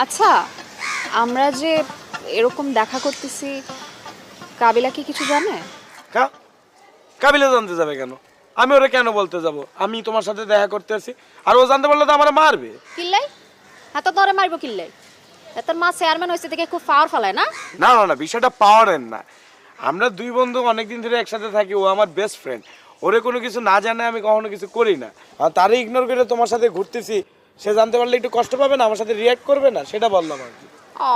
আচ্ছা, আমরা যে এরকম দেখা করতেছি, কাবিলা কি কিছু জানে? কাবিলা জানতে যাবে কেন? আমি ওরে কেন বলতে যাব? আমি তোমার সাথে দেখা করতে আসি, আর ও জানতে পারলে তো আমার মারবে। কিল্লাই? হ্যাঁ, তো ধরে মারবো কিল্লাই? তোর মা চেয়ারম্যান হয়েছে দেখে খুব পাওয়ার ফেলায় না? না না না, বিষয়টা পাওয়ারের না। আমরা দুই বন্ধু অনেকদিন ধরে একসাথে থাকি, ও আমার বেস্ট ফ্রেন্ড। ওরে কোনো কিছু না জানে আমি কখনো কিছু করি না, আর তারে ইগনোর করে তোমার সাথে ঘুরতেছি, সে জানতে পারলে একটু কষ্ট পাবে না, আমার সাথে রিয়াক্ট করবে না, সেটা বললাম আর কি। ও,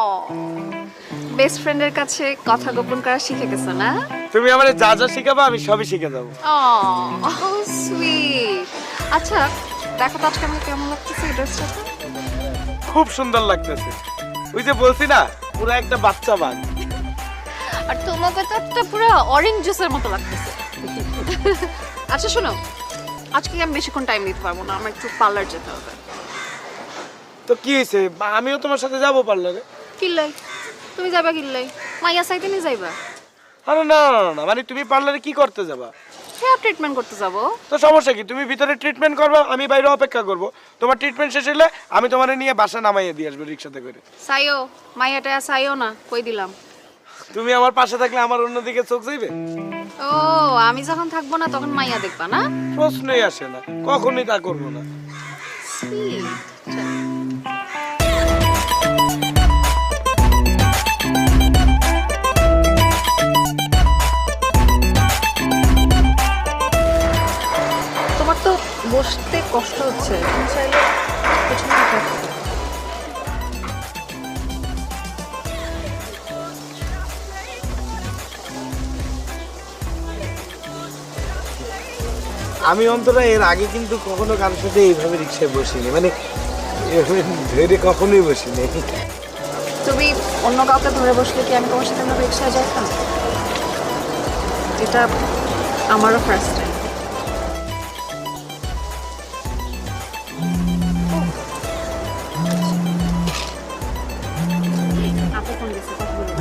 বেস্ট ফ্রেন্ডের কাছে কথা গোপন করা শিখে গেছো না? তুমি আমার যা যা শিখাবা আমি সবই শিখে যাবো। ও সুইট। আচ্ছা, দেখো তো আজকে আমাকে কেমন লাগতেছে এই ড্রেসটা? খুব সুন্দর লাগতেছে। ওই যে বলছি না, পুরো একটা বাচ্চা বাঘ। আর তোমাকে তো একটা পুরো অরেঞ্জ জুসের মতো লাগতেছে। আচ্ছা শোনো, আজকে আমি বেশিক্ষণ টাইম দিতে পারবো না, আমার একটু পার্লার যেতে হবে। তো কি হয়েছে, আমিও তোমার সাথে যাবো পার্লারে। কিল্লাই? তুমি যাবা কিল্লাই? মাইয়া সাইতে নিয়ে যাইবা? আরে না না না না, মানে তুমি পার্লারে কি করতে যাবা? হেয়ার ট্রিটমেন্ট করতে যাবো। তো সমস্যা কি? তুমি ভিতরে ট্রিটমেন্ট করবে, আমি বাইরে অপেক্ষা করব। তোমার ট্রিটমেন্ট শেষ হলে আমি তোমার নিয়ে বাসা নামাইয়ে দিয়ে আসবো রিক্সাতে করে। সাইও, মাইয়াটা সাইও না, কই দিলাম। তুমি আমার পাশে থাকলে আমার অন্যদিকে চোখ যাইবে? ও, আমি যখন থাকবো না তখন মাইয়া দেখবা না? প্রশ্নই আসে না, কখনই তা করবো না। Sweet. চল। তোমার তো বসতে কষ্ট হচ্ছে, তুমি চাইলে পেছনে বসতে পারো। আমি অন্তরা এর আগে কিন্তু কখনো কারোর সাথে এইভাবে রিক্সায় বসিনি, মানে এভাবে ধরে কখনোই বসিনি। তুমি অন্য কাউকে ধরে বসলে কি আমি তোমার সাথে আমরা রিক্সায় যাইতাম? এটা আমারও ফার্স্ট টাইম। আপু ফোন দিচ্ছে, কথা বলবো।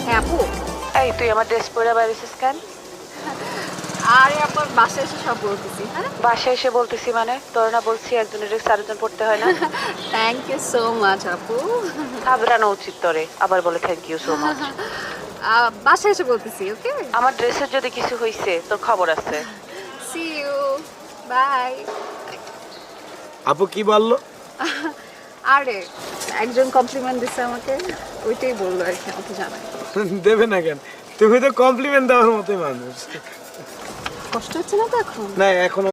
হ্যাঁ আপু। এই তুই আমার ড্রেস পরে বাইরেছিস কেন? আরে আপনার বাসায় এসে সব বলতেছি। হ্যাঁ, বাসায় এসে বলতেছি মানে তোর না বলছি একজনের ড্রেস আরেকজন পড়তে হয় না? থ্যাংক ইউ সো মাচ আপু। ঘাবড়ানো উচিত তোরে, আবার বলে থ্যাংক ইউ সো মাচ। বাসায় এসে বলতেছি, ওকে? আমার ড্রেসের যদি কিছু হয়েছে তোর খবর আছে। See you, bye. আপু কি বললো? আরে একজন কমপ্লিমেন্ট দিচ্ছে আমাকে, ওইটাই বললো আর কি, আমাকে জানাই। দেবে না কেন? তুমি তো কমপ্লিমেন্ট দেওয়ার মতোই মানুষ। কষ্ট হচ্ছে না তো এখন? না এখন